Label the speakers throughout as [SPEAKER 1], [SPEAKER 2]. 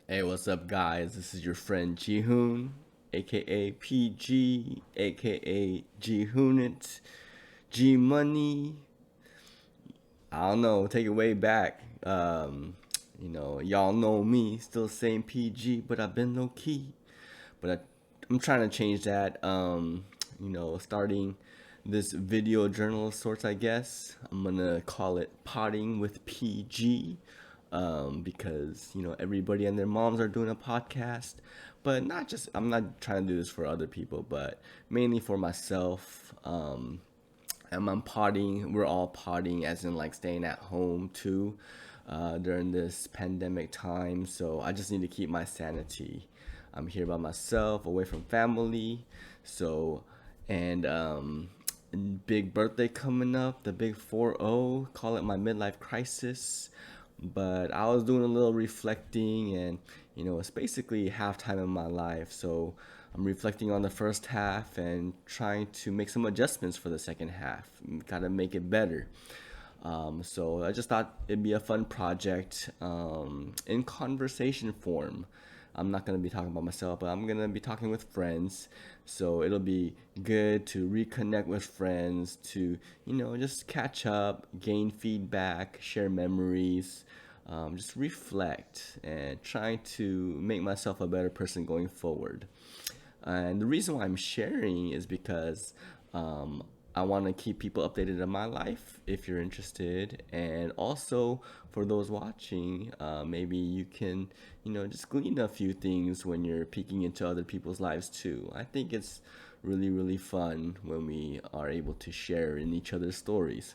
[SPEAKER 1] Hey, what's up, guys? This is your friend Jihoon, aka PG, aka Jihoonit, G Money. I don't know, take it way back. Y'all know me, still same PG, but I've been low key. I'm trying to change that. Starting this video journal of sorts, I guess. I'm gonna call it Potting with PG, because everybody and their moms are doing a podcast, but not just. I'm not trying to do this for other people, but mainly for myself. And I'm potting. We're all potting, as in like staying at home too, during this pandemic time. So I just need to keep my sanity. I'm here by myself, away from family. So, and big birthday coming up, the big 4-0. Call it my midlife crisis. But I was doing a little reflecting, and it's basically halftime in my life. So I'm reflecting on the first half and trying to make some adjustments for the second half. Gotta make it better. So I just thought it'd be a fun project, in conversation form. I'm not gonna be talking about myself, but I'm gonna be talking with friends. So it'll be good to reconnect with friends, to just catch up, gain feedback, share memories, just reflect, and try to make myself a better person going forward. And the reason why I'm sharing is because I want to keep people updated on my life if you're interested. And also for those watching, maybe you can, just glean a few things when you're peeking into other people's lives too. I think it's really, really fun when we are able to share in each other's stories.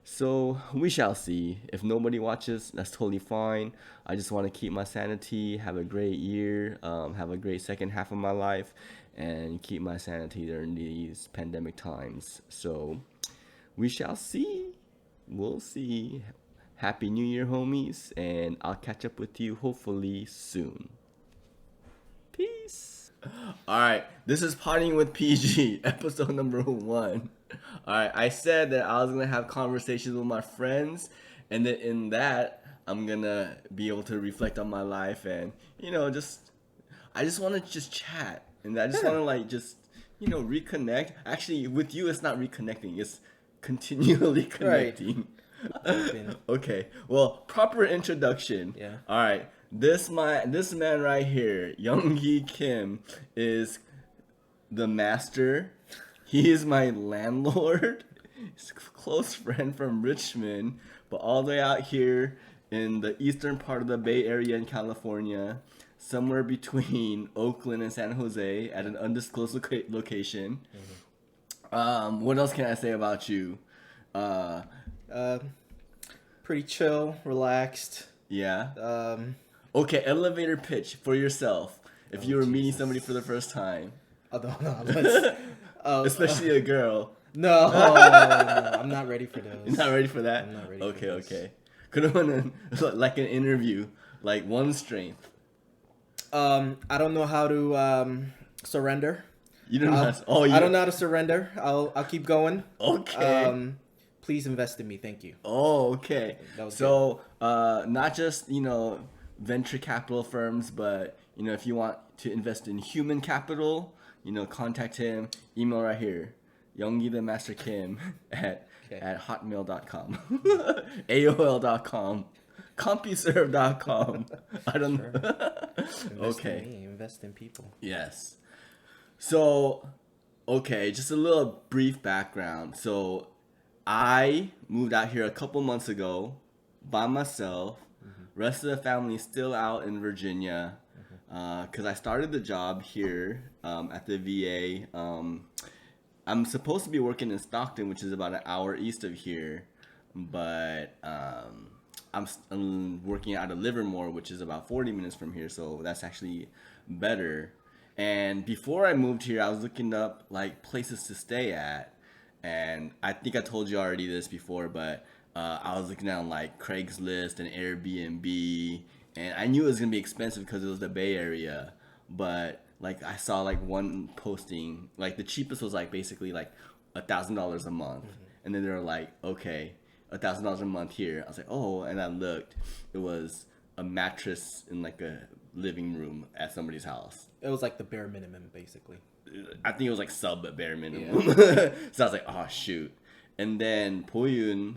[SPEAKER 1] So we shall see. If nobody watches, that's totally fine. I just want to keep my sanity, have a great year, have a great second half of my life, and keep my sanity during these pandemic times. So we shall see. We'll see. Happy New Year, homies, and I'll catch up with you hopefully soon. Peace. All right, this is Partying with PG, episode number 1. All right, I said that I was gonna have conversations with my friends, and that in that I'm gonna be able to reflect on my life, and just I just want to just chat, and I just want
[SPEAKER 2] Yeah.
[SPEAKER 1] to like just reconnect. Actually, with you, it's not reconnecting; it's continually
[SPEAKER 2] Right.
[SPEAKER 1] connecting.
[SPEAKER 2] Open.
[SPEAKER 1] Okay. Well, proper introduction.
[SPEAKER 2] Yeah.
[SPEAKER 1] All right. This man right here, Youngki Kim, is the master. He is my landlord. He's a close friend from Richmond, but all the way out here in the eastern part of the Bay Area in California, somewhere between Oakland and San Jose at an undisclosed location. What else can I say about you? Uh,
[SPEAKER 2] Uh, Pretty chill, relaxed.
[SPEAKER 1] yeah.
[SPEAKER 2] Um,
[SPEAKER 1] Okay, elevator pitch for yourself. If
[SPEAKER 2] oh
[SPEAKER 1] you were meeting
[SPEAKER 2] Jesus.
[SPEAKER 1] somebody for the first time,
[SPEAKER 2] Oh no, let's.
[SPEAKER 1] especially a girl.
[SPEAKER 2] No, no, I'm not ready for
[SPEAKER 1] You're
[SPEAKER 2] those.
[SPEAKER 1] not ready for that?
[SPEAKER 2] I'm not ready for
[SPEAKER 1] Okay,
[SPEAKER 2] those.
[SPEAKER 1] okay. Could have been like an interview, like one strength.
[SPEAKER 2] I don't know how to surrender.
[SPEAKER 1] You don't know. Oh,
[SPEAKER 2] I don't
[SPEAKER 1] you.
[SPEAKER 2] know how to surrender. I'll keep going.
[SPEAKER 1] Okay.
[SPEAKER 2] Please invest in me. Thank you.
[SPEAKER 1] Oh, okay.
[SPEAKER 2] That was
[SPEAKER 1] So, not just venture capital firms, but if you want to invest in human capital, contact him. Email right here, Youngi the Master Kim
[SPEAKER 2] Okay.
[SPEAKER 1] at hotmail.com, AOL.com, CompuServe.com. I don't
[SPEAKER 2] Sure.
[SPEAKER 1] know.
[SPEAKER 2] Invest
[SPEAKER 1] Okay.
[SPEAKER 2] in me. Invest in people.
[SPEAKER 1] Yes. So, okay, just a little brief background. So, I moved out here a couple months ago by myself. Rest of the family is still out in Virginia, because I started the job here, at the VA. I'm supposed to be working in Stockton, which is about an hour east of here, but I'm working out of Livermore, which is about 40 minutes from here, so that's actually better. And before I moved here, I was looking up like places to stay at, and I think I told you already this before, but I was looking on like Craigslist and Airbnb, and I knew it was gonna be expensive because it was the Bay Area, but like I saw like one posting, like the cheapest was like basically like $1,000 a month, and then they were like, okay, $1,000 a month here. I was like, oh, and I looked, it was a mattress in like a living room at somebody's house.
[SPEAKER 2] It was like the bare minimum, basically.
[SPEAKER 1] I think it was like sub bare minimum.
[SPEAKER 2] Yeah.
[SPEAKER 1] So I was like, oh shoot. And then Poyun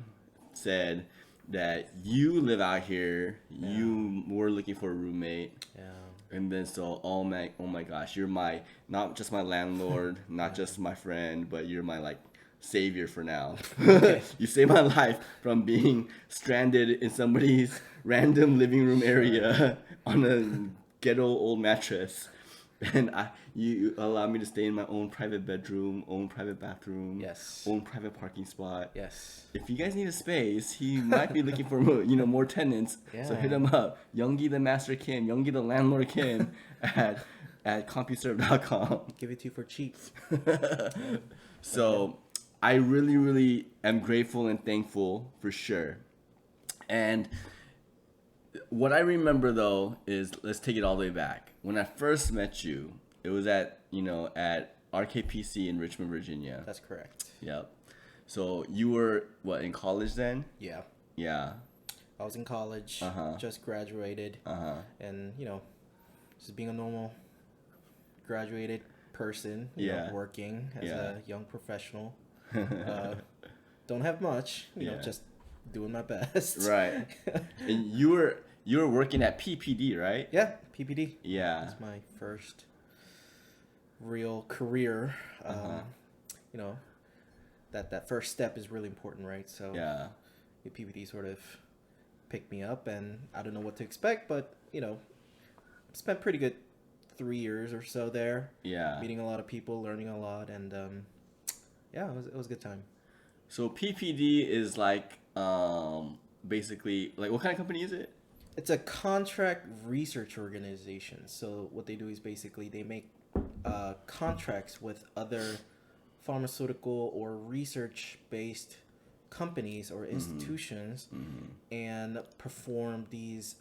[SPEAKER 1] said that you live out here.
[SPEAKER 2] Yeah.
[SPEAKER 1] You were looking for a roommate.
[SPEAKER 2] Yeah.
[SPEAKER 1] And then so oh my gosh, you're my not just my landlord, not just my friend, but you're my like savior for now. You saved my life from being stranded in somebody's random living room area on a ghetto old mattress. And you allow me to stay in my own private bedroom, own private bathroom,
[SPEAKER 2] Yes.
[SPEAKER 1] own private parking spot.
[SPEAKER 2] Yes.
[SPEAKER 1] If you guys need a space, he might be looking for more tenants. So hit
[SPEAKER 2] Yeah.
[SPEAKER 1] him up, Youngki the Master Kim, Youngki the Landlord Kim at CompuServe.com.
[SPEAKER 2] Give it to you for cheap.
[SPEAKER 1] So I really am grateful and thankful for sure. And what I remember though is, let's take it all the way back. When I first met you, it was at RKPC in Richmond, Virginia.
[SPEAKER 2] That's correct.
[SPEAKER 1] Yep. So you were in college then?
[SPEAKER 2] Yeah.
[SPEAKER 1] Yeah.
[SPEAKER 2] I was in college, just graduated, and just being a normal graduated person, working as a young professional. Don't have much, just doing my best.
[SPEAKER 1] Right. And you were working at PPD, right?
[SPEAKER 2] Yeah, PPD.
[SPEAKER 1] Yeah.
[SPEAKER 2] That's my first real career. That first step is really important, right? So
[SPEAKER 1] Yeah.
[SPEAKER 2] the PPD sort of picked me up, and I don't know what to expect, but spent pretty good 3 years or so there.
[SPEAKER 1] Yeah.
[SPEAKER 2] Meeting a lot of people, learning a lot, and it was a good time.
[SPEAKER 1] So PPD is like basically like, what kind of company is it?
[SPEAKER 2] It's a contract research organization. So what they do is basically they make contracts with other pharmaceutical or research-based companies or institutions and perform these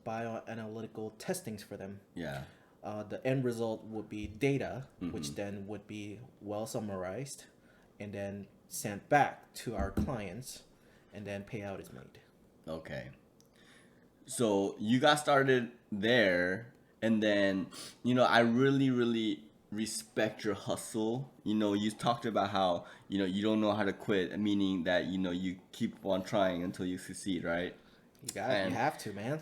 [SPEAKER 2] bioanalytical testings for them.
[SPEAKER 1] Yeah.
[SPEAKER 2] The end result would be data, which then would be well summarized and then sent back to our clients, and then payout is made.
[SPEAKER 1] Okay. So you got started there, and then I really respect your hustle. You talked about how you don't know how to quit, meaning that you keep on trying until you succeed, right?
[SPEAKER 2] You have to, man.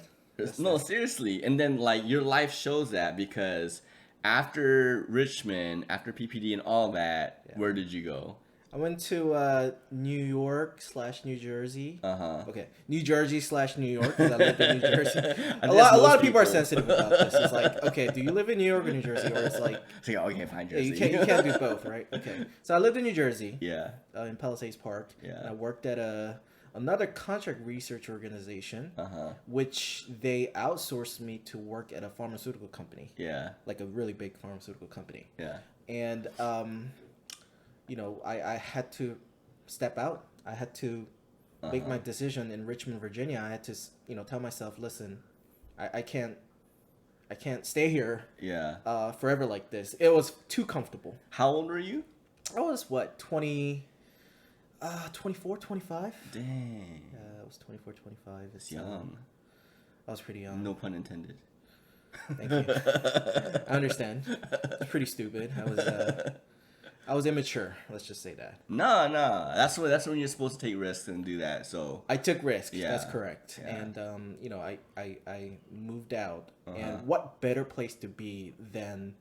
[SPEAKER 1] No, seriously. And then like your life shows that, because after Richmond, after PPD and all that, where did you go?
[SPEAKER 2] I went to New York / New Jersey. Okay, New Jersey / New York, because I lived in New Jersey. A lot of people are sensitive about this. It's like, okay, do you live in New York or New Jersey? Or it's like,
[SPEAKER 1] oh, you can't find Jersey.
[SPEAKER 2] You can't do both, right? Okay, so I lived in New Jersey.
[SPEAKER 1] Yeah.
[SPEAKER 2] In Palisades Park.
[SPEAKER 1] Yeah.
[SPEAKER 2] And I worked at another contract research organization, which they outsourced me to work at a pharmaceutical company.
[SPEAKER 1] Yeah.
[SPEAKER 2] Like a really big pharmaceutical company.
[SPEAKER 1] Yeah.
[SPEAKER 2] And I had to step out. I had to make my decision in Richmond, Virginia. I had to, tell myself, listen, I can't stay here forever like this. It was too comfortable.
[SPEAKER 1] How old were you?
[SPEAKER 2] I was 24, 25?
[SPEAKER 1] Dang.
[SPEAKER 2] I was 24, 25.
[SPEAKER 1] It's young.
[SPEAKER 2] I was pretty young.
[SPEAKER 1] No pun intended.
[SPEAKER 2] Thank you. I understand. It's pretty stupid. I was immature. Let's just say that.
[SPEAKER 1] No. That's when you're supposed to take risks and do that. So
[SPEAKER 2] I took risks.
[SPEAKER 1] Yeah.
[SPEAKER 2] That's correct.
[SPEAKER 1] Yeah.
[SPEAKER 2] And I moved out. And what better place to be than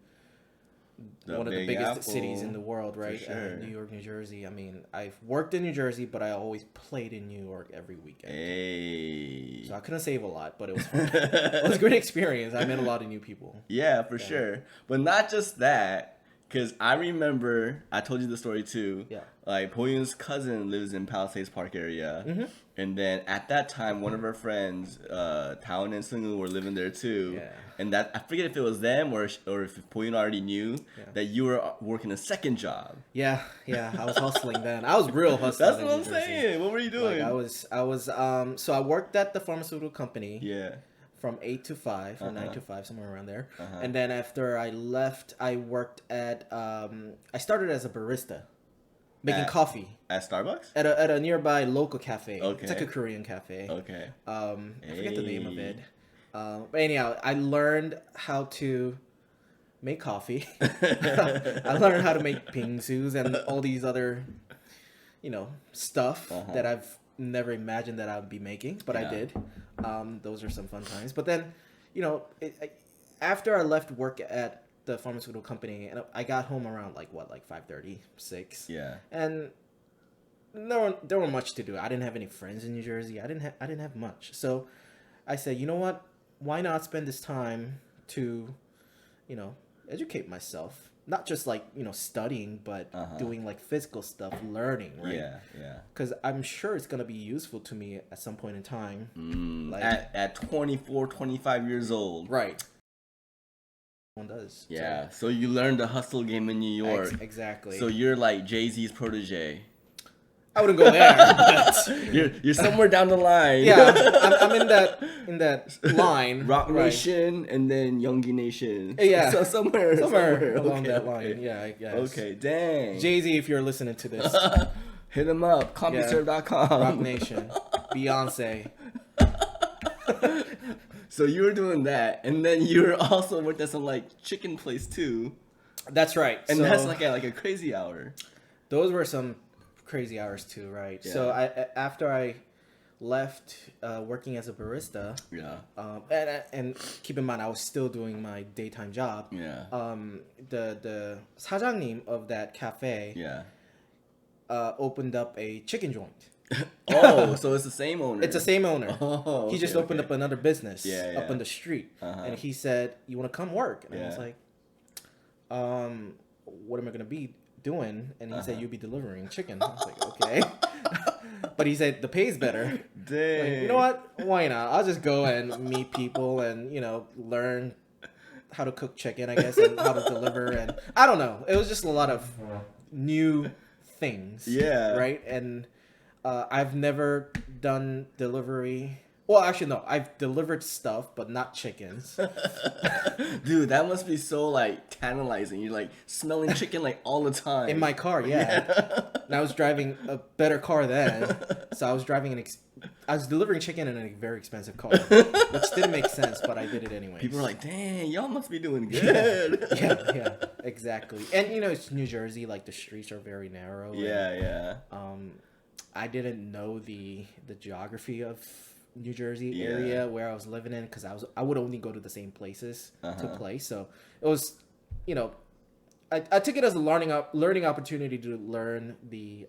[SPEAKER 2] one of the biggest cities in the world, right?
[SPEAKER 1] Sure.
[SPEAKER 2] New York, New Jersey. I mean, I've worked in New Jersey, but I always played in New York every weekend.
[SPEAKER 1] Hey.
[SPEAKER 2] So I couldn't save a lot, but it was fun. It was a great experience. I met a lot of new people.
[SPEAKER 1] Yeah, for sure. But not just that, because I remember, I told you the story too.
[SPEAKER 2] Yeah.
[SPEAKER 1] Like, Poyun's cousin lives in Palisades Park area. And then at that time, one of our friends, Taon and Sungu, were living there too.
[SPEAKER 2] Yeah.
[SPEAKER 1] And that, I forget if it was them or if Poyun already knew that you were working a second job.
[SPEAKER 2] Yeah. I was hustling then. I was real hustling.
[SPEAKER 1] That's what I'm saying. What were you doing?
[SPEAKER 2] Like so I worked at the pharmaceutical company.
[SPEAKER 1] Yeah.
[SPEAKER 2] From 8 to 5 or 9 to 5, somewhere around there. And then after I left, I worked at I started as a barista, making coffee
[SPEAKER 1] At Starbucks?
[SPEAKER 2] at a nearby local cafe.
[SPEAKER 1] Okay.
[SPEAKER 2] It's like a Korean cafe.
[SPEAKER 1] Okay.
[SPEAKER 2] I forget the name of it. But anyhow, I learned how to make coffee. I learned how to make pingsus and all these other, stuff that I've never imagined that I would be making, but I
[SPEAKER 1] Yeah.
[SPEAKER 2] did. Those are some fun times. But then, after I left work at the pharmaceutical company, and I got home around like 5:30, 6.
[SPEAKER 1] Yeah.
[SPEAKER 2] And there were much to do. I didn't have any friends in New Jersey. I didn't have much. So I said, you know what? Why not spend this time to, educate myself? Not just like, studying, but doing like physical stuff, learning, right?
[SPEAKER 1] Yeah, yeah.
[SPEAKER 2] Because I'm sure it's going to be useful to me at some point in time.
[SPEAKER 1] Like at 24, 25 years old.
[SPEAKER 2] Right. One does.
[SPEAKER 1] Yeah. So you learned the hustle game in New York.
[SPEAKER 2] Exactly.
[SPEAKER 1] So you're like Jay-Z's protege.
[SPEAKER 2] I wouldn't go there. But
[SPEAKER 1] You're somewhere down the line.
[SPEAKER 2] yeah, I'm in that line.
[SPEAKER 1] Rock
[SPEAKER 2] right.
[SPEAKER 1] Nation and then Youngki Nation.
[SPEAKER 2] Yeah.
[SPEAKER 1] So somewhere
[SPEAKER 2] along
[SPEAKER 1] okay,
[SPEAKER 2] that
[SPEAKER 1] okay.
[SPEAKER 2] line. Yeah, I guess.
[SPEAKER 1] Okay, dang.
[SPEAKER 2] Jay-Z, if you're listening to this,
[SPEAKER 1] Hit him up. CompuServe.com.
[SPEAKER 2] Rock Nation, Beyonce.
[SPEAKER 1] So you were doing that, and then you were also worked at some like chicken place too,
[SPEAKER 2] That's right.
[SPEAKER 1] and
[SPEAKER 2] so,
[SPEAKER 1] that's like a crazy hour.
[SPEAKER 2] those were some crazy hours too, right?
[SPEAKER 1] Yeah.
[SPEAKER 2] So after I left working as a barista,
[SPEAKER 1] Yeah.
[SPEAKER 2] and keep in mind I was still doing my daytime job.
[SPEAKER 1] Yeah.
[SPEAKER 2] The 사장님 of that cafe
[SPEAKER 1] Yeah.
[SPEAKER 2] opened up a chicken joint.
[SPEAKER 1] Oh, so it's the same owner.
[SPEAKER 2] It's the same owner.
[SPEAKER 1] Oh,
[SPEAKER 2] He just
[SPEAKER 1] okay,
[SPEAKER 2] opened
[SPEAKER 1] okay.
[SPEAKER 2] up another business
[SPEAKER 1] Yeah,
[SPEAKER 2] up
[SPEAKER 1] yeah.
[SPEAKER 2] on the street,
[SPEAKER 1] Uh-huh.
[SPEAKER 2] and he said, "You want to come work?" And I was
[SPEAKER 1] Yeah.
[SPEAKER 2] like, "What am I gonna be doing?" And he said, "You'll be delivering chicken." I was like, "Okay," but he said the pay's better.
[SPEAKER 1] Dang.
[SPEAKER 2] Like, you know what? Why not? I'll just go and meet people and learn how to cook chicken, I guess, and how to deliver. And I don't know. It was just a lot of new things.
[SPEAKER 1] Yeah.
[SPEAKER 2] Right. And I've never done delivery. Well, actually, no. I've delivered stuff, but not chickens.
[SPEAKER 1] Dude, that must be so like tantalizing. You're like smelling chicken like all the time.
[SPEAKER 2] In my car, yeah. And I was driving a better car then, so I was driving I was delivering chicken in a very expensive car, which didn't make sense, but I did it anyway.
[SPEAKER 1] People are like, dang, y'all must be doing good.
[SPEAKER 2] yeah, exactly. And it's New Jersey, like the streets are very narrow.
[SPEAKER 1] Yeah.
[SPEAKER 2] I didn't know the geography of New Jersey
[SPEAKER 1] Yeah.
[SPEAKER 2] area where I was living in because I would only go to the same places to
[SPEAKER 1] Uh-huh.
[SPEAKER 2] play. So it was, I took it as a learning opportunity to learn the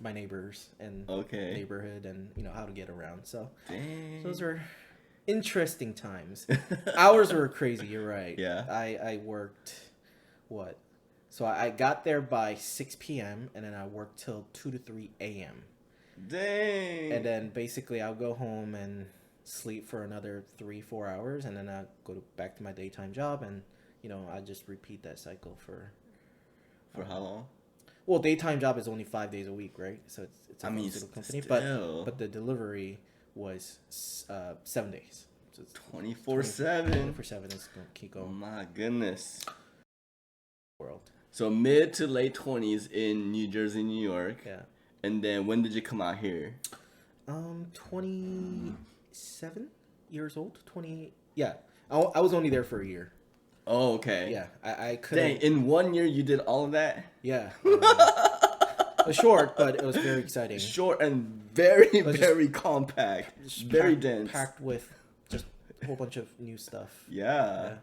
[SPEAKER 2] my neighbors and
[SPEAKER 1] Okay.
[SPEAKER 2] neighborhood and how to get around. So
[SPEAKER 1] Dang.
[SPEAKER 2] those are interesting times. Hours were crazy. You're right.
[SPEAKER 1] Yeah.
[SPEAKER 2] I worked what? So I got there by 6 p.m. and then I worked till 2 to 3 a.m.
[SPEAKER 1] Dang.
[SPEAKER 2] And then basically I'll go home and sleep for another 3-4 hours, and then I go back to my daytime job, and I just repeat that cycle for
[SPEAKER 1] how long?
[SPEAKER 2] Well, daytime job is only 5 days a week, right? So it's a pharmaceutical company,
[SPEAKER 1] still.
[SPEAKER 2] but the delivery was 7 days. So it's
[SPEAKER 1] 24/7.
[SPEAKER 2] 24/7 is going to keep
[SPEAKER 1] Oh
[SPEAKER 2] going.
[SPEAKER 1] my goodness.
[SPEAKER 2] World.
[SPEAKER 1] So mid to late 20s in New Jersey, New York.
[SPEAKER 2] Yeah.
[SPEAKER 1] And then when did you come out here?
[SPEAKER 2] 27 years old. 20. Yeah, I was only there for a year.
[SPEAKER 1] Oh, okay.
[SPEAKER 2] Yeah, I couldn't.
[SPEAKER 1] Dang, in 1 year you did all of that?
[SPEAKER 2] Yeah. It was short, but it was very exciting.
[SPEAKER 1] Short and very,
[SPEAKER 2] was
[SPEAKER 1] very compact.
[SPEAKER 2] Just
[SPEAKER 1] Very
[SPEAKER 2] packed,
[SPEAKER 1] dense.
[SPEAKER 2] Packed with just a whole bunch of new stuff.
[SPEAKER 1] Yeah.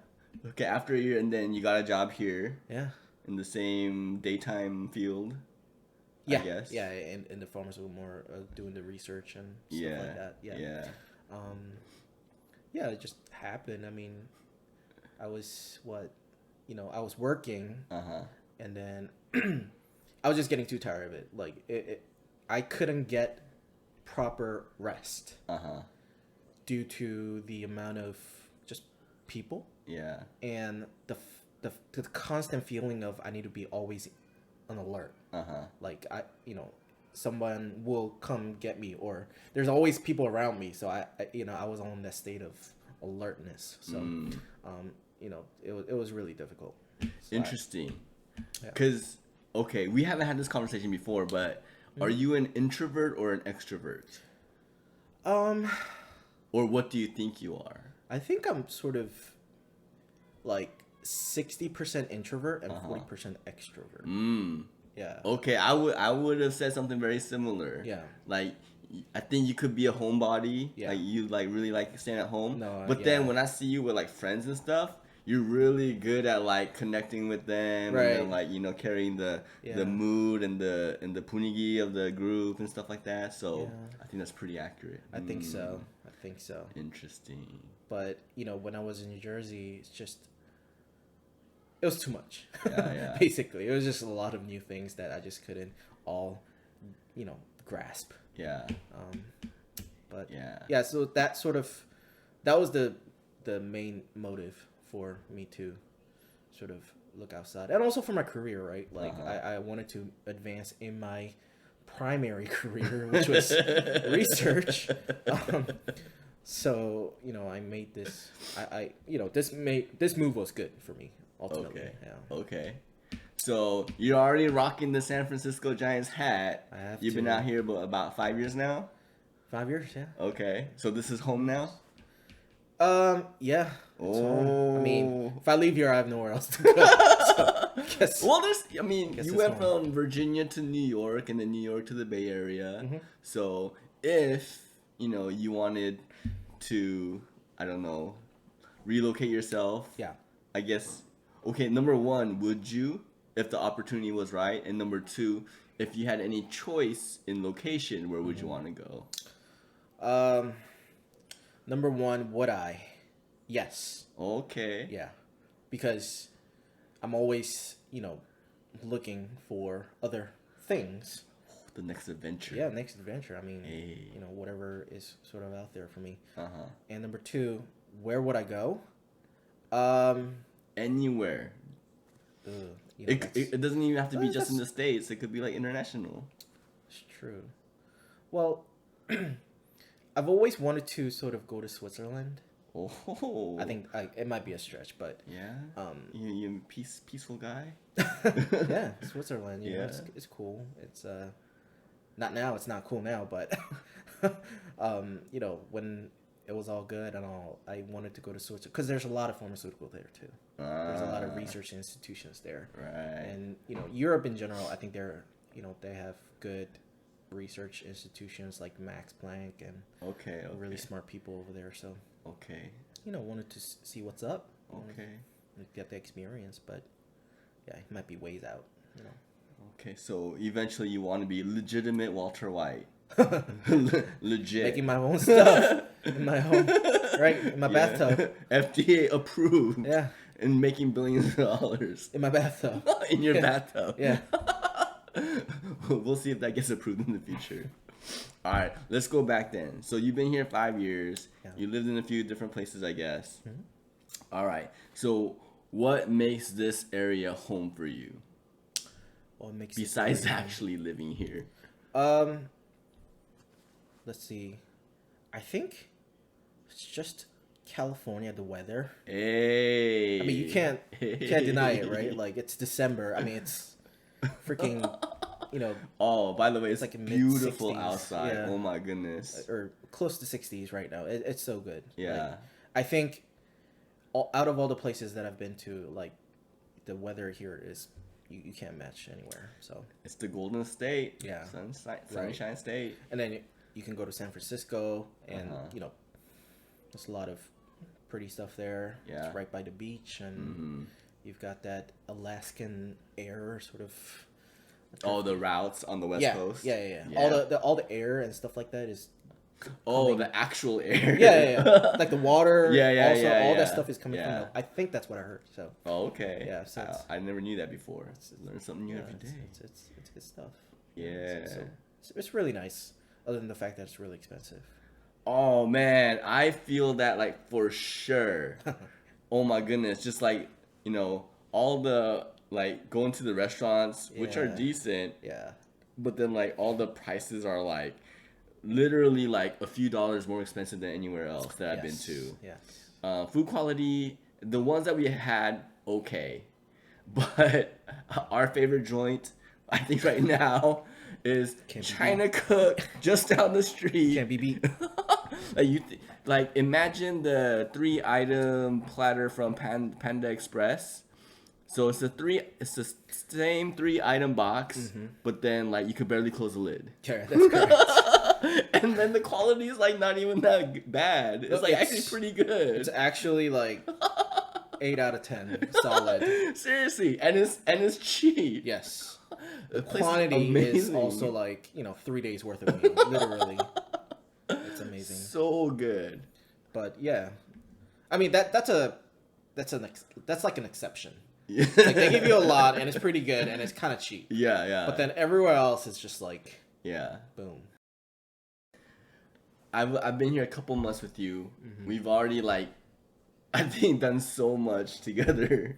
[SPEAKER 1] Okay, after a year, and then you got a job here
[SPEAKER 2] Yeah.
[SPEAKER 1] in the same daytime field.
[SPEAKER 2] Yeah.
[SPEAKER 1] I guess.
[SPEAKER 2] Yeah, and the farmers were more doing the research and stuff
[SPEAKER 1] Yeah.
[SPEAKER 2] like that. Yeah.
[SPEAKER 1] Yeah.
[SPEAKER 2] Yeah, it just happened. I mean, I was I was working,
[SPEAKER 1] Uh-huh.
[SPEAKER 2] and then I was just getting too tired of it. Like I couldn't get proper rest
[SPEAKER 1] Uh-huh.
[SPEAKER 2] due to the amount of just people
[SPEAKER 1] Yeah.
[SPEAKER 2] and the constant feeling of I need to be always on alert.
[SPEAKER 1] Uh-huh.
[SPEAKER 2] Like someone will come get me, or there's always people around me. So I was on that state of alertness. So it was really difficult. So
[SPEAKER 1] Interesting.
[SPEAKER 2] Yeah.
[SPEAKER 1] Because, okay, we haven't had this conversation before, but are you an introvert or an extrovert? Or what do you think you are?
[SPEAKER 2] I think I'm sort of like 60% introvert and 40% extrovert. Yeah.
[SPEAKER 1] Okay, I would have said something very similar.
[SPEAKER 2] Yeah.
[SPEAKER 1] Like I think you could be a homebody.
[SPEAKER 2] Yeah.
[SPEAKER 1] Like you like really like staying at home.
[SPEAKER 2] No,
[SPEAKER 1] but
[SPEAKER 2] yeah.
[SPEAKER 1] then when I see you with like friends and stuff, you're really good at like connecting with them and then like carrying the mood and the punigi of the group and stuff like that. So I think that's pretty accurate.
[SPEAKER 2] I think so. I think so.
[SPEAKER 1] Interesting.
[SPEAKER 2] But when I was in New Jersey, it was too much.
[SPEAKER 1] Yeah.
[SPEAKER 2] Basically, it was just a lot of new things that I just couldn't all, grasp.
[SPEAKER 1] Yeah.
[SPEAKER 2] But yeah. So that was the main motive for me to sort of look outside, and also for my career, right? Like I wanted to advance in my primary career, which was research. So I made this. This move was good for me ultimately.
[SPEAKER 1] Okay.
[SPEAKER 2] Yeah.
[SPEAKER 1] Okay. So you're already rocking the San Francisco Giants hat.
[SPEAKER 2] I have.
[SPEAKER 1] You've been out here about 5 years now.
[SPEAKER 2] 5 years, yeah.
[SPEAKER 1] Okay. So this is home now.
[SPEAKER 2] Yeah.
[SPEAKER 1] Oh.
[SPEAKER 2] I mean, if I leave here, I have nowhere else to go.
[SPEAKER 1] Well, you went from Virginia to New York and then New York to the Bay Area.
[SPEAKER 2] Mm-hmm.
[SPEAKER 1] So if you wanted to, I don't know, relocate yourself.
[SPEAKER 2] Yeah.
[SPEAKER 1] I guess. Okay. Number one, would you, if the opportunity was right, and number two, if you had any choice in location, where would you want to
[SPEAKER 2] go? Number one, would I? Yes.
[SPEAKER 1] Okay.
[SPEAKER 2] Yeah. Because I'm always, looking for other things.
[SPEAKER 1] The next adventure.
[SPEAKER 2] Yeah, next adventure. I mean,
[SPEAKER 1] hey.
[SPEAKER 2] Whatever is sort of out there for me. And number two, where would I go?
[SPEAKER 1] Anywhere. It doesn't even have to be just in the States. It could be like international.
[SPEAKER 2] It's true. Well, I've always wanted to sort of go to Switzerland.
[SPEAKER 1] Oh.
[SPEAKER 2] I think it might be a stretch, but
[SPEAKER 1] yeah. You peaceful guy.
[SPEAKER 2] Yeah, Switzerland. It's cool. It's not now. It's not cool now, but when it was all good and all, I wanted to go to Switzerland because there's a lot of pharmaceutical there too. There's a lot of research institutions there.
[SPEAKER 1] Right.
[SPEAKER 2] And Europe in general, I think they have good research institutions like Max Planck and really smart people over there. So wanted to see what's up. Get the experience, but yeah, it might be ways out.
[SPEAKER 1] Okay, so eventually you want to be legitimate Walter White. Legit.
[SPEAKER 2] Making my own stuff in my home, right? In my bathtub.
[SPEAKER 1] FDA approved.
[SPEAKER 2] Yeah.
[SPEAKER 1] And making billions of dollars.
[SPEAKER 2] In my bathtub.
[SPEAKER 1] In your bathtub.
[SPEAKER 2] Yeah.
[SPEAKER 1] We'll see if that gets approved in the future. All right, let's go back then. So you've been here 5 years. Yeah. You lived in a few different places, I guess. Mm-hmm. All right. So what makes this area home for you?
[SPEAKER 2] What makes
[SPEAKER 1] besides actually living here?
[SPEAKER 2] Let's see. I think it's just California, the weather.
[SPEAKER 1] Hey.
[SPEAKER 2] I mean, you can't deny it, right? Like, it's December. I mean, it's freaking,
[SPEAKER 1] Oh, by the way, it's
[SPEAKER 2] like
[SPEAKER 1] beautiful outside. Yeah. Oh my goodness.
[SPEAKER 2] Or close to 60s right now. It's so good.
[SPEAKER 1] Yeah.
[SPEAKER 2] Like, I think out of all the places that I've been to, like, the weather here is you can't match anywhere. So
[SPEAKER 1] it's the Golden State.
[SPEAKER 2] Yeah.
[SPEAKER 1] Sunshine State.
[SPEAKER 2] And then you can go to San Francisco, and there's a lot of pretty stuff there.
[SPEAKER 1] Yeah.
[SPEAKER 2] It's right by the beach, and you've got that Alaskan air sort of.
[SPEAKER 1] Oh, the routes on the West Coast.
[SPEAKER 2] Yeah. All the air and stuff like that is.
[SPEAKER 1] The actual air.
[SPEAKER 2] Yeah. Like the water.
[SPEAKER 1] Yeah.
[SPEAKER 2] Also,
[SPEAKER 1] all
[SPEAKER 2] that stuff is coming from. I think that's what I heard. So.
[SPEAKER 1] Oh, okay.
[SPEAKER 2] Yeah. So
[SPEAKER 1] I never knew that before. Learn something new every day.
[SPEAKER 2] It's good stuff.
[SPEAKER 1] Yeah.
[SPEAKER 2] So it's really nice. Other than the fact that it's really expensive.
[SPEAKER 1] Oh man, I feel that like for sure. Oh my goodness, just like all the like going to the restaurants, which are decent.
[SPEAKER 2] Yeah.
[SPEAKER 1] But then like all the prices are like literally like a few dollars more expensive than anywhere else that I've been to.
[SPEAKER 2] Yes.
[SPEAKER 1] Food quality, the ones that we had, okay, but our favorite joint, I think right now, is China Cook just down the street.
[SPEAKER 2] Can't be beat.
[SPEAKER 1] like imagine the 3-item platter from Panda Express. So it's the same 3-item box, but then like you could barely close the lid.
[SPEAKER 2] Yeah, that's correct.
[SPEAKER 1] And then the quality is like not even that bad. It's like actually pretty good.
[SPEAKER 2] It's actually like 8 out of 10, solid.
[SPEAKER 1] Seriously, and it's cheap.
[SPEAKER 2] Yes.
[SPEAKER 1] The
[SPEAKER 2] The
[SPEAKER 1] place is
[SPEAKER 2] quantity is
[SPEAKER 1] amazing.
[SPEAKER 2] also like 3 days worth of meal, literally. It's amazing.
[SPEAKER 1] So good.
[SPEAKER 2] But yeah, I mean that's like an exception.
[SPEAKER 1] Yeah.
[SPEAKER 2] Like they give you a lot and it's pretty good and it's kind of cheap.
[SPEAKER 1] Yeah.
[SPEAKER 2] But then everywhere else is just like
[SPEAKER 1] yeah.
[SPEAKER 2] boom.
[SPEAKER 1] I've been here a couple months with you.
[SPEAKER 2] Mm-hmm.
[SPEAKER 1] We've already like I think done so much together.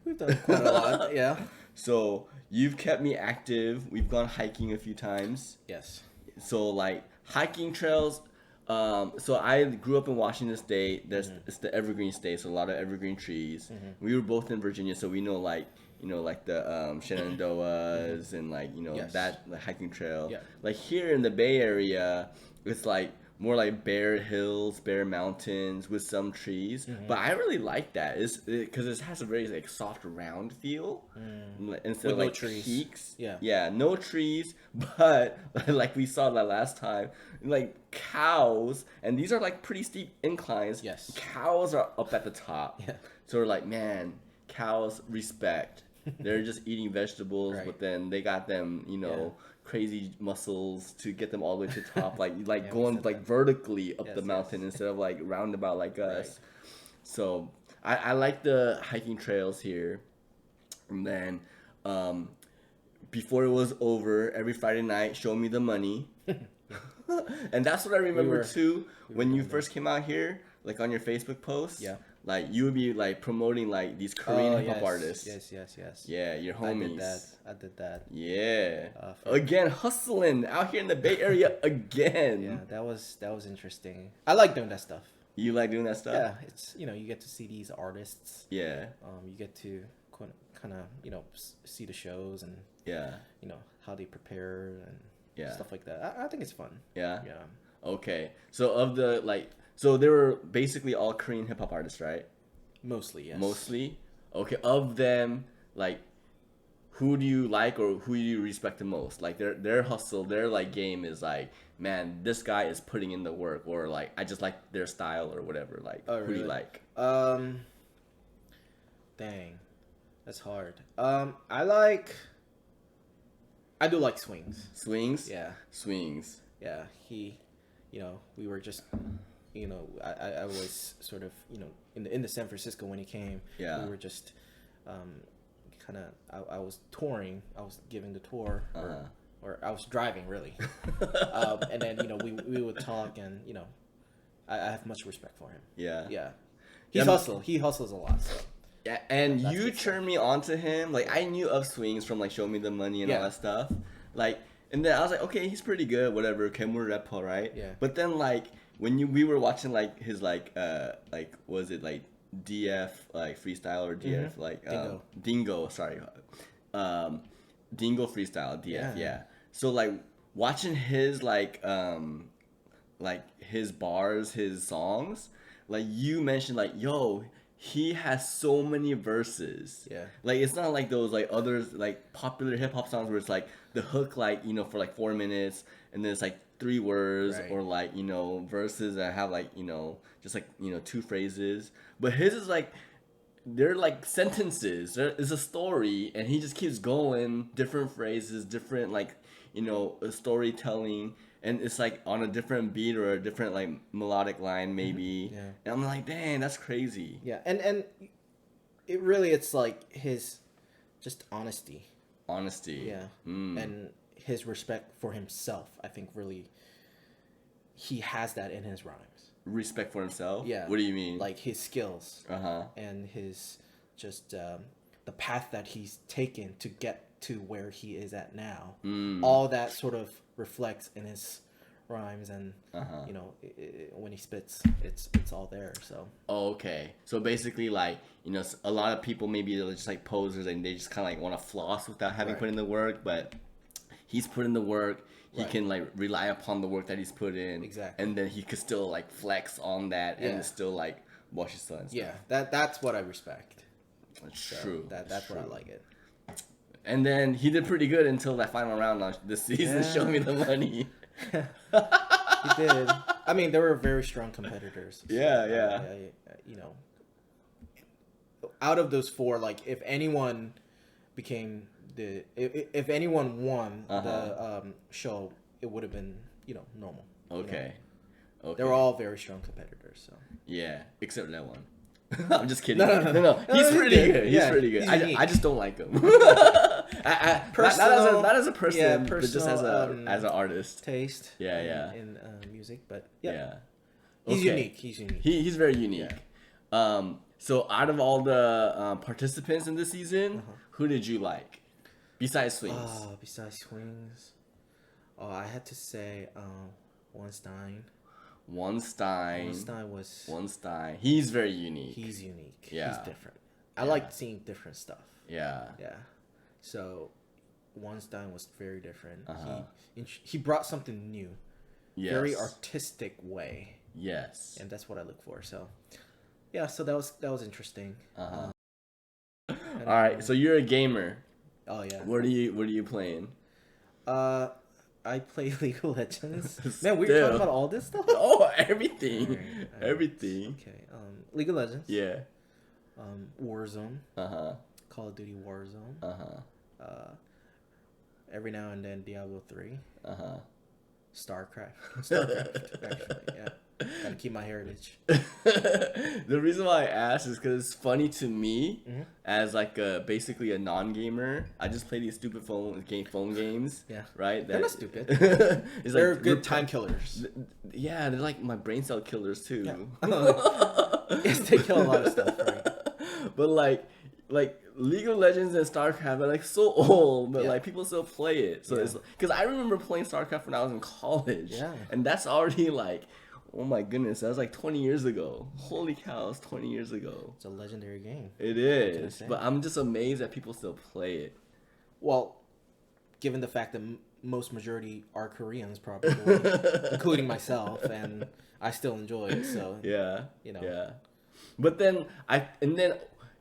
[SPEAKER 2] We've done quite a lot. Yeah.
[SPEAKER 1] So you've kept me active. We've gone hiking a few times.
[SPEAKER 2] Yes.
[SPEAKER 1] So like hiking trails. So I grew up in Washington State. It's the evergreen state, so a lot of evergreen trees. We were both in Virginia, so we know like the Shenandoahs and like
[SPEAKER 2] Yes.
[SPEAKER 1] that the hiking trail.
[SPEAKER 2] Yeah.
[SPEAKER 1] Like here in the Bay Area, it's like more like bare hills, bare mountains with some trees. But I really like that. It's because it has a very like soft, round feel instead
[SPEAKER 2] With
[SPEAKER 1] of
[SPEAKER 2] no
[SPEAKER 1] like
[SPEAKER 2] trees.
[SPEAKER 1] peaks.
[SPEAKER 2] Yeah.
[SPEAKER 1] Yeah, no trees, but like we saw that last time, like cows, and these are like pretty steep inclines.
[SPEAKER 2] Yes.
[SPEAKER 1] Cows are up at the top.
[SPEAKER 2] Yeah.
[SPEAKER 1] So we're like, man, cows respect. They're just eating vegetables,
[SPEAKER 2] Right.
[SPEAKER 1] but then they got them, crazy muscles to get them all the way to the top, like
[SPEAKER 2] Yeah, we
[SPEAKER 1] going
[SPEAKER 2] said
[SPEAKER 1] like
[SPEAKER 2] that.
[SPEAKER 1] vertically up
[SPEAKER 2] Yes,
[SPEAKER 1] the
[SPEAKER 2] yes.
[SPEAKER 1] mountain instead of like roundabout like us.
[SPEAKER 2] Right.
[SPEAKER 1] So I like the hiking trails here. And then before it was over, every Friday night, show me the money. And that's what I remember
[SPEAKER 2] were-
[SPEAKER 1] too. When you
[SPEAKER 2] doing
[SPEAKER 1] first came out here, like on your Facebook posts,
[SPEAKER 2] Yeah.
[SPEAKER 1] like you would be like promoting like these Korean hip hop
[SPEAKER 2] yes.
[SPEAKER 1] artists.
[SPEAKER 2] Yes.
[SPEAKER 1] Yeah, your homies.
[SPEAKER 2] I did that.
[SPEAKER 1] Yeah.
[SPEAKER 2] For-
[SPEAKER 1] Again, hustling out here in the Bay Area again.
[SPEAKER 2] Yeah, that was interesting. I like doing that stuff.
[SPEAKER 1] You like doing that stuff?
[SPEAKER 2] Yeah, it's you get to see these artists.
[SPEAKER 1] Yeah.
[SPEAKER 2] You get to kind of see the shows and
[SPEAKER 1] Yeah.
[SPEAKER 2] how they prepare and
[SPEAKER 1] Yeah.
[SPEAKER 2] stuff like that. I think it's fun.
[SPEAKER 1] Yeah.
[SPEAKER 2] Yeah.
[SPEAKER 1] Okay. So of the so they were basically all Korean hip hop artists, right?
[SPEAKER 2] Mostly, yes.
[SPEAKER 1] Mostly. Okay. Of them, like, who do you like or who do you respect the most? Like their hustle, their like game is like, man, this guy is putting in the work, or like I just like their style or whatever. Like,
[SPEAKER 2] Oh,
[SPEAKER 1] who do you
[SPEAKER 2] really?
[SPEAKER 1] like?
[SPEAKER 2] Dang, that's hard. I do like Swings.
[SPEAKER 1] Swings.
[SPEAKER 2] Yeah.
[SPEAKER 1] Swings.
[SPEAKER 2] Yeah, we were just, I was sort of, in the San Francisco when he came.
[SPEAKER 1] Yeah.
[SPEAKER 2] We were just, kind of, I was touring. I was giving the tour, or I was driving really. And then we would talk, and I have much respect for him.
[SPEAKER 1] Yeah.
[SPEAKER 2] Yeah,
[SPEAKER 1] Yeah,
[SPEAKER 2] he hustles a lot. So.
[SPEAKER 1] Yeah, and
[SPEAKER 2] That's
[SPEAKER 1] you
[SPEAKER 2] good stuff.
[SPEAKER 1] turned me on to him. Like I knew of Swings from like Show Me the Money and all
[SPEAKER 2] Yeah.
[SPEAKER 1] that stuff. Like, and then I was like, okay, he's pretty good, whatever. Kemur Repo, right?
[SPEAKER 2] Yeah.
[SPEAKER 1] But then like when we were watching like his like was it like DF like freestyle or DF like Dingo, sorry, Dingo freestyle DF, yeah. So like watching his like his bars, his songs, like you mentioned like yo. He has so many verses.
[SPEAKER 2] Yeah.
[SPEAKER 1] Like it's not like those like others like popular hip hop songs where it's like the hook like for like 4 minutes and then it's like 3 words
[SPEAKER 2] Right.
[SPEAKER 1] or like verses that have like just like 2 phrases. But his is like they're like sentences. There is a story and he just keeps going, different phrases, different like storytelling. And it's like on a different beat or a different like melodic line maybe.
[SPEAKER 2] Yeah.
[SPEAKER 1] And I'm like, dang, that's crazy.
[SPEAKER 2] Yeah, and it really it's like his just honesty.
[SPEAKER 1] Honesty.
[SPEAKER 2] Yeah.
[SPEAKER 1] Mm.
[SPEAKER 2] And his respect for himself, I think really he has that in his rhymes.
[SPEAKER 1] Respect for himself?
[SPEAKER 2] Yeah.
[SPEAKER 1] What do you mean?
[SPEAKER 2] Like his skills
[SPEAKER 1] Uh-huh.
[SPEAKER 2] and his just the path that he's taken to get to where he is at now. All that sort of reflects in his rhymes and when he spits it's all there. So
[SPEAKER 1] Oh, okay. So basically like, a lot of people maybe they're just like posers and they just kind of like want to floss without having
[SPEAKER 2] Right.
[SPEAKER 1] put in the work, but he's put in the work. He
[SPEAKER 2] Right.
[SPEAKER 1] can like rely upon the work that he's put in.
[SPEAKER 2] Exactly.
[SPEAKER 1] And then he could still like flex on that
[SPEAKER 2] Yeah.
[SPEAKER 1] and still like watch his son and stuff.
[SPEAKER 2] Yeah, that's what I respect.
[SPEAKER 1] It's
[SPEAKER 2] So
[SPEAKER 1] true.
[SPEAKER 2] That's
[SPEAKER 1] true.
[SPEAKER 2] what I like it.
[SPEAKER 1] And then he did pretty good until that final round this season.
[SPEAKER 2] Yeah.
[SPEAKER 1] Show me the money.
[SPEAKER 2] He did. I mean, they were very strong competitors. So,
[SPEAKER 1] Yeah.
[SPEAKER 2] you know, out of those four, like if anyone became if anyone won the show, it would have been normal.
[SPEAKER 1] Okay. Okay.
[SPEAKER 2] They were all very strong competitors. So
[SPEAKER 1] Yeah, except that one. I'm just kidding.
[SPEAKER 2] No.
[SPEAKER 1] No. He's
[SPEAKER 2] he's
[SPEAKER 1] pretty
[SPEAKER 2] good.
[SPEAKER 1] good. He's
[SPEAKER 2] Yeah,
[SPEAKER 1] pretty good.
[SPEAKER 2] he's
[SPEAKER 1] I
[SPEAKER 2] unique.
[SPEAKER 1] just don't like him.
[SPEAKER 2] Personal-
[SPEAKER 1] not as a person,
[SPEAKER 2] yeah,
[SPEAKER 1] but just as
[SPEAKER 2] personal,
[SPEAKER 1] as an artist.
[SPEAKER 2] taste.
[SPEAKER 1] Yeah.
[SPEAKER 2] In music, but
[SPEAKER 1] Yeah.
[SPEAKER 2] he's
[SPEAKER 1] Okay.
[SPEAKER 2] unique. He's unique.
[SPEAKER 1] He's very unique. So out of all the participants in this season, who did you like besides Swings?
[SPEAKER 2] Besides swings, I had to say Weinstein.
[SPEAKER 1] Weinstein.
[SPEAKER 2] Weinstein.
[SPEAKER 1] He's very unique.
[SPEAKER 2] He's unique.
[SPEAKER 1] Yeah.
[SPEAKER 2] He's different. I like seeing different stuff.
[SPEAKER 1] Yeah.
[SPEAKER 2] Yeah. So Weinstein was very different.
[SPEAKER 1] Uh-huh.
[SPEAKER 2] He brought something new.
[SPEAKER 1] Yes.
[SPEAKER 2] Very artistic way.
[SPEAKER 1] Yes.
[SPEAKER 2] And that's what I look for. So yeah, so that was interesting.
[SPEAKER 1] Uh-huh.
[SPEAKER 2] And,
[SPEAKER 1] All right. So you're a gamer.
[SPEAKER 2] oh yeah.
[SPEAKER 1] What are you playing?
[SPEAKER 2] I play League of Legends. Man, we were
[SPEAKER 1] Still.
[SPEAKER 2] talking about all this stuff.
[SPEAKER 1] Oh, everything.
[SPEAKER 2] Alright.
[SPEAKER 1] Everything.
[SPEAKER 2] Okay. League of Legends.
[SPEAKER 1] Yeah.
[SPEAKER 2] Warzone.
[SPEAKER 1] Uh-huh.
[SPEAKER 2] Call of Duty Warzone.
[SPEAKER 1] Uh-huh.
[SPEAKER 2] Every now and then Diablo 3.
[SPEAKER 1] Uh-huh.
[SPEAKER 2] Starcraft, actually. Yeah. Gotta keep my heritage.
[SPEAKER 1] The reason why I asked is because it's funny to me as like basically a non-gamer. I just play these stupid phone games.
[SPEAKER 2] Yeah.
[SPEAKER 1] Right.
[SPEAKER 2] They're not stupid.
[SPEAKER 1] It's
[SPEAKER 2] They're
[SPEAKER 1] like
[SPEAKER 2] good time killers.
[SPEAKER 1] Yeah, they're like my brain cell killers too.
[SPEAKER 2] Yes, they kill a lot of stuff, right?
[SPEAKER 1] But like League of Legends and StarCraft are like so old, but like people still play it. So it's because I remember playing StarCraft when I was in college.
[SPEAKER 2] Yeah.
[SPEAKER 1] And that's already like, oh my goodness, that was like 20 years ago. Holy cow, it's 20 years ago.
[SPEAKER 2] It's a legendary game.
[SPEAKER 1] It is.
[SPEAKER 2] say?
[SPEAKER 1] But I'm just amazed that people still play it.
[SPEAKER 2] Well, given the fact that most majority are Koreans, probably, including myself, and I still enjoy it. So
[SPEAKER 1] Yeah.
[SPEAKER 2] Yeah.
[SPEAKER 1] But then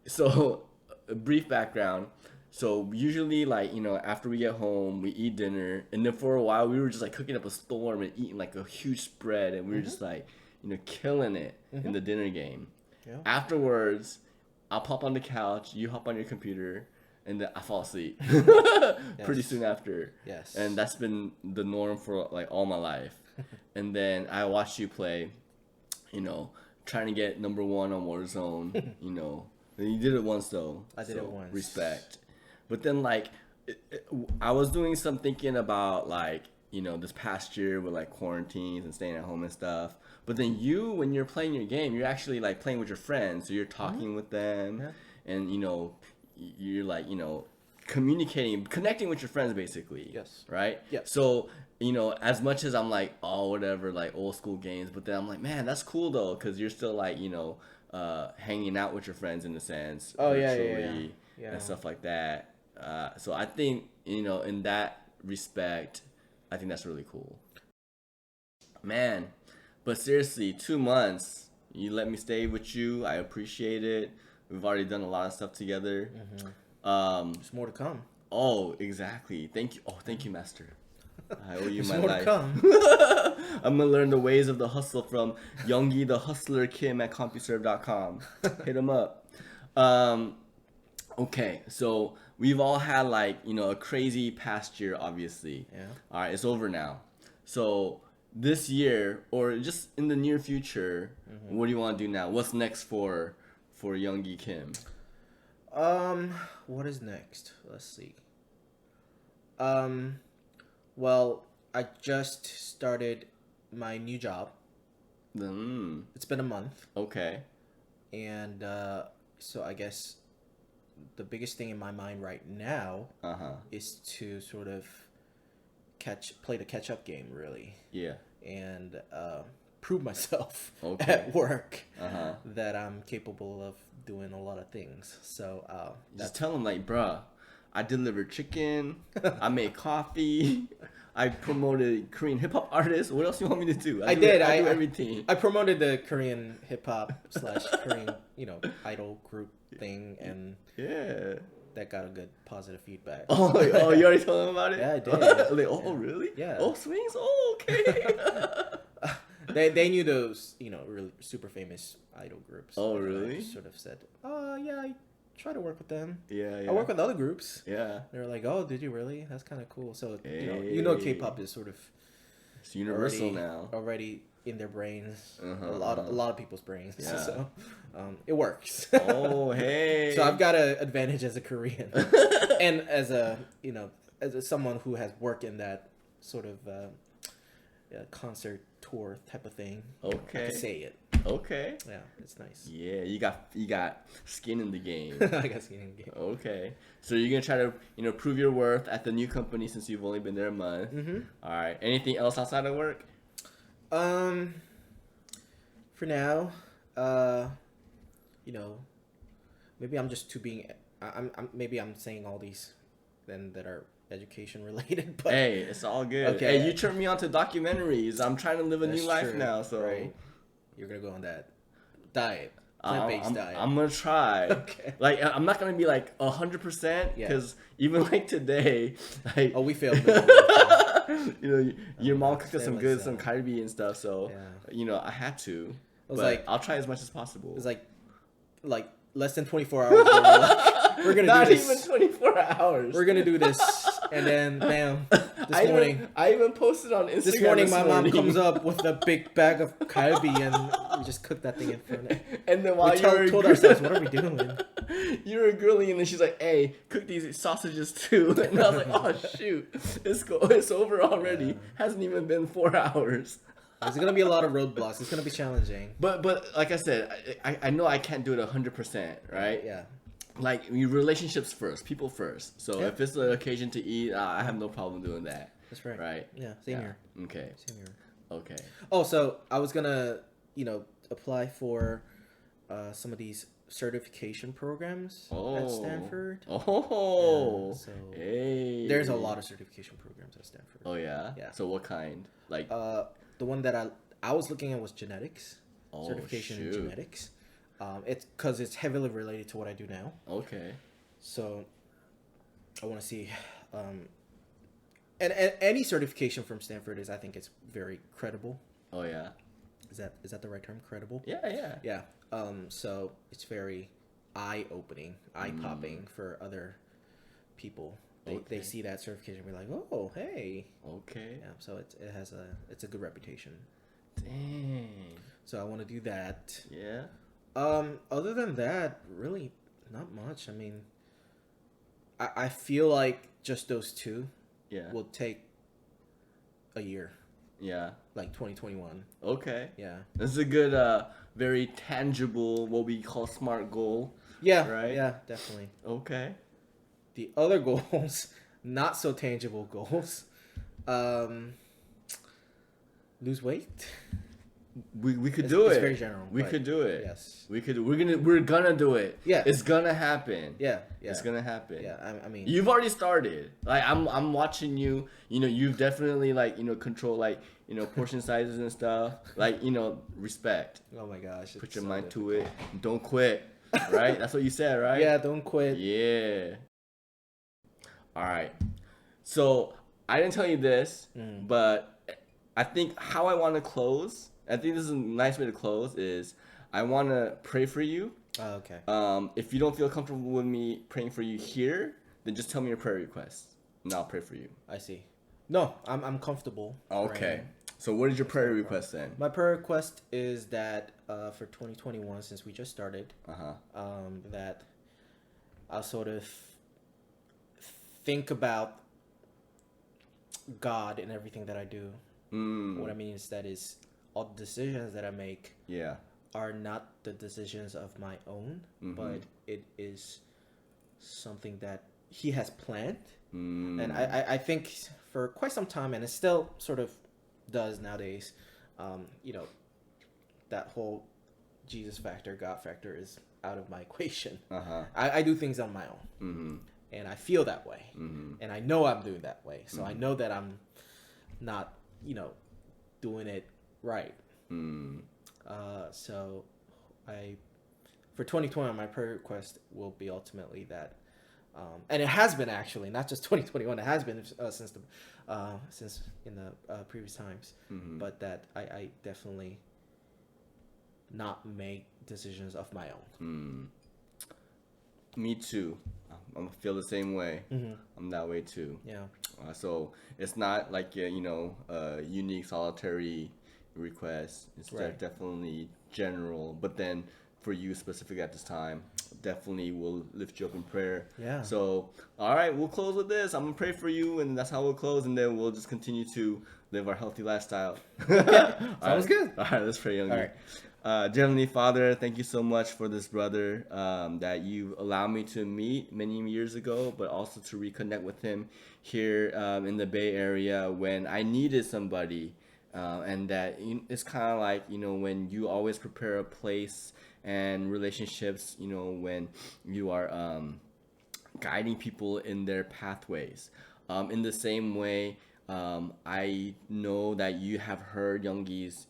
[SPEAKER 1] so a brief background. So usually after we get home, we eat dinner, and then for a while we were just like cooking up a storm and eating like a huge spread, and we were just like killing it in the dinner game.
[SPEAKER 2] Yeah.
[SPEAKER 1] Afterwards, I'll pop on the couch, you hop on your computer, and then I fall asleep pretty soon after.
[SPEAKER 2] Yes.
[SPEAKER 1] And that's been the norm for like all my life. And then I watched you play, trying to get number 1 on Warzone, And you did it once though.
[SPEAKER 2] I did it once.
[SPEAKER 1] Respect. But then I was doing some thinking about this past year with like quarantines and staying at home and stuff. But then when you're playing your game, you're actually like playing with your friends. So you're talking with them and you're like, connecting with your friends basically.
[SPEAKER 2] Yes.
[SPEAKER 1] Right?
[SPEAKER 2] Yes.
[SPEAKER 1] So, as much as I'm like, oh, whatever, like old school games, but then I'm like, man, that's cool though, because you're still like, hanging out with your friends in a sense.
[SPEAKER 2] Oh, yeah.
[SPEAKER 1] And stuff like that. So I think, in that respect, I think that's really cool. Man, but seriously, 2 months, you let me stay with you. I appreciate it. We've already done a lot of stuff together.
[SPEAKER 2] There's more to come.
[SPEAKER 1] Oh, exactly. Thank you. Oh, thank you, Master. I owe you
[SPEAKER 2] There's
[SPEAKER 1] my
[SPEAKER 2] more
[SPEAKER 1] life.
[SPEAKER 2] to come.
[SPEAKER 1] I'm gonna learn the ways of the hustle from Youngki the Hustler Kim at CompuServe.com. Hit him up. Okay, so we've all had a crazy past year, obviously.
[SPEAKER 2] Yeah.
[SPEAKER 1] All right, it's over now. So this year, or just in the near future, what do you want to do now? What's next for Youngki Kim?
[SPEAKER 2] What is next? Let's see. Well, I just started my new job. It's been a month.
[SPEAKER 1] Okay.
[SPEAKER 2] And so I guess the biggest thing in my mind right now is to sort of play the catch-up game, really.
[SPEAKER 1] Yeah.
[SPEAKER 2] And prove myself
[SPEAKER 1] Okay.
[SPEAKER 2] at work that I'm capable of doing a lot of things. So
[SPEAKER 1] just tell him bruh, I delivered chicken. I made coffee. I promoted Korean hip hop artists. What else you want me to do?
[SPEAKER 2] I
[SPEAKER 1] do everything.
[SPEAKER 2] I promoted the Korean hip hop / Korean, idol group thing, and
[SPEAKER 1] Yeah.
[SPEAKER 2] that got a good positive feedback.
[SPEAKER 1] Oh, you already told them about it?
[SPEAKER 2] Yeah, I did.
[SPEAKER 1] Like, oh, really?
[SPEAKER 2] Yeah.
[SPEAKER 1] Oh, swings? Oh, okay.
[SPEAKER 2] They knew those, really super famous idol groups.
[SPEAKER 1] Oh,
[SPEAKER 2] and
[SPEAKER 1] really?
[SPEAKER 2] I just sort of said, "Oh, yeah, I try to work with them.
[SPEAKER 1] Yeah.
[SPEAKER 2] I work with other groups."
[SPEAKER 1] Yeah.
[SPEAKER 2] They were like, "Oh, did you really? That's kind of cool." So
[SPEAKER 1] Hey.
[SPEAKER 2] K-pop is sort of
[SPEAKER 1] It's universal now.
[SPEAKER 2] already in their brains.
[SPEAKER 1] Uh-huh,
[SPEAKER 2] a lot of people's brains.
[SPEAKER 1] Yeah.
[SPEAKER 2] So it works.
[SPEAKER 1] Oh, hey.
[SPEAKER 2] So I've got an advantage as a Korean, and as someone who has worked in that sort of concert tour type of thing.
[SPEAKER 1] Okay.
[SPEAKER 2] I can say it.
[SPEAKER 1] Okay.
[SPEAKER 2] Yeah, it's nice.
[SPEAKER 1] Yeah, you got skin in the game.
[SPEAKER 2] I got skin in the game.
[SPEAKER 1] Okay. So you're gonna try to prove your worth at the new company since you've only been there a month.
[SPEAKER 2] Mm-hmm.
[SPEAKER 1] All right. Anything else outside of work?
[SPEAKER 2] For now, maybe I'm just too being. Maybe I'm saying all these, then that are education related. But
[SPEAKER 1] Hey, it's all good.
[SPEAKER 2] Okay.
[SPEAKER 1] Hey, you turned me on to documentaries. I'm trying to live a new
[SPEAKER 2] That's
[SPEAKER 1] life
[SPEAKER 2] true,
[SPEAKER 1] now. So
[SPEAKER 2] right. You're gonna go on that diet, plant-based diet.
[SPEAKER 1] I'm gonna try.
[SPEAKER 2] Okay.
[SPEAKER 1] Like I'm not gonna be like 100%
[SPEAKER 2] Yeah.
[SPEAKER 1] because even like today, like
[SPEAKER 2] We failed.
[SPEAKER 1] your mom cooked us some
[SPEAKER 2] today was,
[SPEAKER 1] some kalbi and stuff. So
[SPEAKER 2] Yeah.
[SPEAKER 1] I had to.
[SPEAKER 2] was
[SPEAKER 1] But
[SPEAKER 2] like-
[SPEAKER 1] I'll try as much as possible.
[SPEAKER 2] It was like less than 24 hours. We're gonna
[SPEAKER 1] Not
[SPEAKER 2] do this.
[SPEAKER 1] even 24 hours.
[SPEAKER 2] We're gonna do this, and then bam, this morning.
[SPEAKER 1] I even posted on Instagram.
[SPEAKER 2] This morning, my mom comes up with a big bag of kalbi, and we just cooked that thing in front of her.
[SPEAKER 1] And then while
[SPEAKER 2] We
[SPEAKER 1] you were
[SPEAKER 2] told ourselves, what are we doing?
[SPEAKER 1] you were grilling, and then she's like, "Hey, cook these sausages too." And I was like, "Oh shoot, it's over already.
[SPEAKER 2] Yeah.
[SPEAKER 1] Hasn't even been 4 hours."
[SPEAKER 2] There's gonna be a lot of roadblocks. It's gonna be challenging.
[SPEAKER 1] But like I said, I know I can't do it 100%, right?
[SPEAKER 2] Yeah.
[SPEAKER 1] Like your relationships first, people first. So
[SPEAKER 2] Yeah.
[SPEAKER 1] if it's an occasion to eat, I have no problem doing that.
[SPEAKER 2] That's right.
[SPEAKER 1] Right.
[SPEAKER 2] Yeah. Same here.
[SPEAKER 1] Okay.
[SPEAKER 2] Same here.
[SPEAKER 1] Okay.
[SPEAKER 2] Oh, so I was gonna, apply for some of these certification programs at Stanford.
[SPEAKER 1] Oh.
[SPEAKER 2] Yeah, so
[SPEAKER 1] hey.
[SPEAKER 2] there's a lot of certification programs at Stanford.
[SPEAKER 1] Oh yeah.
[SPEAKER 2] Yeah.
[SPEAKER 1] So what kind? Like.
[SPEAKER 2] The one that I was looking at was genetics.
[SPEAKER 1] Oh,
[SPEAKER 2] Certification in
[SPEAKER 1] shoot.
[SPEAKER 2] genetics. It's because it's heavily related to what I do now.
[SPEAKER 1] Okay.
[SPEAKER 2] So I want to see, and any certification from Stanford I think it's very credible.
[SPEAKER 1] Oh yeah.
[SPEAKER 2] Is that the right term? Credible?
[SPEAKER 1] Yeah.
[SPEAKER 2] Yeah. So it's very eye-opening, eye-popping for other people. They
[SPEAKER 1] Okay.
[SPEAKER 2] see that certification and be like, oh, hey.
[SPEAKER 1] Okay.
[SPEAKER 2] Yeah. So it's a good reputation.
[SPEAKER 1] Dang.
[SPEAKER 2] So I want to do that.
[SPEAKER 1] Yeah.
[SPEAKER 2] Other than that, really not much. I mean, I feel like just those two
[SPEAKER 1] Yeah.
[SPEAKER 2] will take a year,
[SPEAKER 1] Yeah.
[SPEAKER 2] like 2021.
[SPEAKER 1] Okay.
[SPEAKER 2] Yeah.
[SPEAKER 1] This is a good, very tangible, what we call smart goal.
[SPEAKER 2] Yeah.
[SPEAKER 1] Right?
[SPEAKER 2] Yeah, definitely.
[SPEAKER 1] Okay.
[SPEAKER 2] The other goals, not so tangible goals, lose weight.
[SPEAKER 1] We could do
[SPEAKER 2] It's
[SPEAKER 1] it.
[SPEAKER 2] very general.
[SPEAKER 1] We
[SPEAKER 2] but
[SPEAKER 1] could do it.
[SPEAKER 2] Yes.
[SPEAKER 1] We're gonna do it.
[SPEAKER 2] Yeah.
[SPEAKER 1] It's gonna happen.
[SPEAKER 2] Yeah. Yeah.
[SPEAKER 1] It's gonna happen.
[SPEAKER 2] Yeah. I mean.
[SPEAKER 1] You've already started. Like I'm watching you. You've definitely control portion sizes and stuff. Respect.
[SPEAKER 2] Oh my gosh.
[SPEAKER 1] Put your mind to it. Don't quit. Right? That's what you said, right?
[SPEAKER 2] Yeah. Don't quit.
[SPEAKER 1] Yeah. All right. So I didn't tell you this, but I think how I want to close. I think this is a nice way to close. Is I want to pray for you.
[SPEAKER 2] Oh, okay.
[SPEAKER 1] If you don't feel comfortable with me praying for you here, then just tell me your prayer request, and I'll pray for you.
[SPEAKER 2] I see. No, I'm comfortable.
[SPEAKER 1] Okay.
[SPEAKER 2] praying.
[SPEAKER 1] So what is your prayer request then?
[SPEAKER 2] My prayer request is that for 2021, since we just started, that I'll sort of think about God in everything that I do. What I mean is that is all the decisions that I make
[SPEAKER 1] Yeah.
[SPEAKER 2] are not the decisions of my own, but it is something that He has planned. And I think for quite some time, and it still sort of does nowadays, that whole Jesus factor, God factor is out of my equation. I do things on my own. and I feel that way, and I know I'm doing that way. So I know that I'm not, doing it right. So for 2020, my prayer request will be ultimately that, and it has been actually not just 2021. It has been since in the previous times, but that I definitely not make decisions of my own.
[SPEAKER 1] Me too. I feel the same way. I'm that way too.
[SPEAKER 2] Yeah.
[SPEAKER 1] So it's not like a unique solitary request. It's
[SPEAKER 2] Right.
[SPEAKER 1] definitely general. But then for you specifically at this time, definitely will lift you up in prayer.
[SPEAKER 2] Yeah.
[SPEAKER 1] So all right, we'll close with this. I'm gonna pray for you, and that's how we'll close, and then we'll just continue to live our healthy lifestyle.
[SPEAKER 2] Sounds good.
[SPEAKER 1] All right, let's pray, Youngki.
[SPEAKER 2] All right.
[SPEAKER 1] Dear Heavenly Father, thank you so much for this brother that you allowed me to meet many years ago, but also to reconnect with him here in the Bay Area when I needed somebody. And that it's kind of like, when you always prepare a place and relationships, when you are guiding people in their pathways. In the same way, I know that you have heard Youngki's,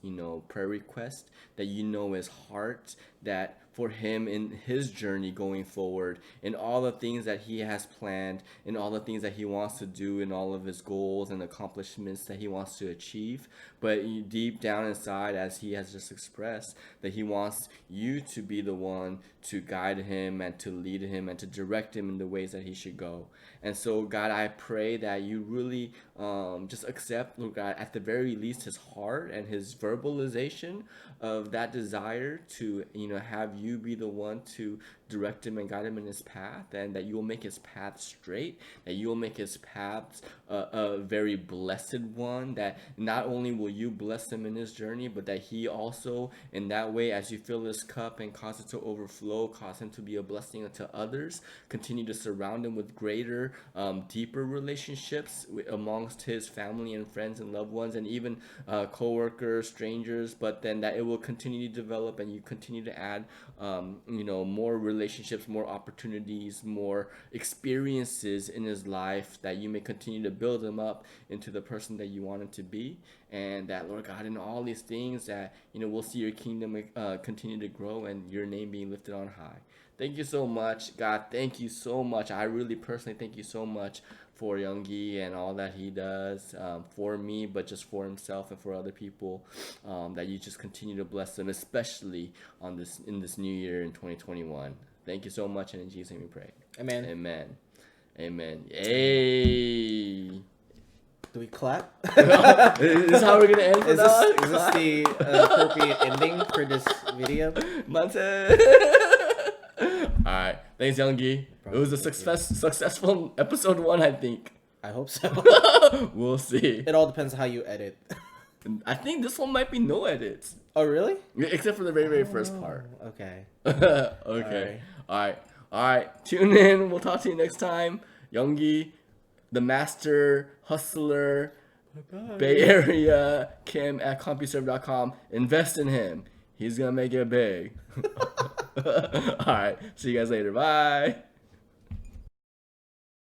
[SPEAKER 1] prayer request, that his heart, that for him in his journey going forward, in all the things that he has planned, in all the things that he wants to do, in all of his goals and accomplishments that he wants to achieve. But deep down inside, as he has just expressed, that he wants you to be the one to guide him and to lead him and to direct him in the ways that he should go. And so, God, I pray that you really just accept, Lord God, at the very least, his heart and his verbalization of that desire to, have you be the one to direct him and guide him in his path, and that you will make his path straight, that you will make his path a very blessed one, that not only will you bless him in his journey, but that he also, in that way, as you fill his cup and cause it to overflow, cause him to be a blessing unto others, continue to surround him with greater, deeper relationships amongst his family and friends and loved ones, and even co-workers, strangers, but then that it will continue to develop and you continue to add more relationships, more opportunities, more experiences in his life, that you may continue to build him up into the person that you want him to be, and that, Lord God, in all these things, that we'll see your kingdom continue to grow and your name being lifted on high. Thank you so much, God. Thank you so much. I really personally thank you so much for Youngki and all that he does for me, but just for himself and for other people, that you just continue to bless them, especially in this new year in 2021. Thank you so much, and in Jesus' name we pray.
[SPEAKER 2] Amen.
[SPEAKER 1] Amen. Amen. Yay.
[SPEAKER 2] Do we clap?
[SPEAKER 1] Is this how we're gonna end?
[SPEAKER 2] Is this the appropriate ending for this video?
[SPEAKER 1] Monte. All right. Thanks, Youngki. It was a successful episode 1, I think.
[SPEAKER 2] I hope so.
[SPEAKER 1] We'll see.
[SPEAKER 2] It all depends on how you edit.
[SPEAKER 1] I think this one might be no edits.
[SPEAKER 2] Oh, really?
[SPEAKER 1] Except for the very, very first part.
[SPEAKER 2] Okay.
[SPEAKER 1] Okay. All right. Tune in. We'll talk to you next time. Youngki, the master hustler,
[SPEAKER 2] Bye-bye.
[SPEAKER 1] Bay Area, Kim at CompuServe.com. Invest in him. He's going to make it big. All right. See you guys later. Bye.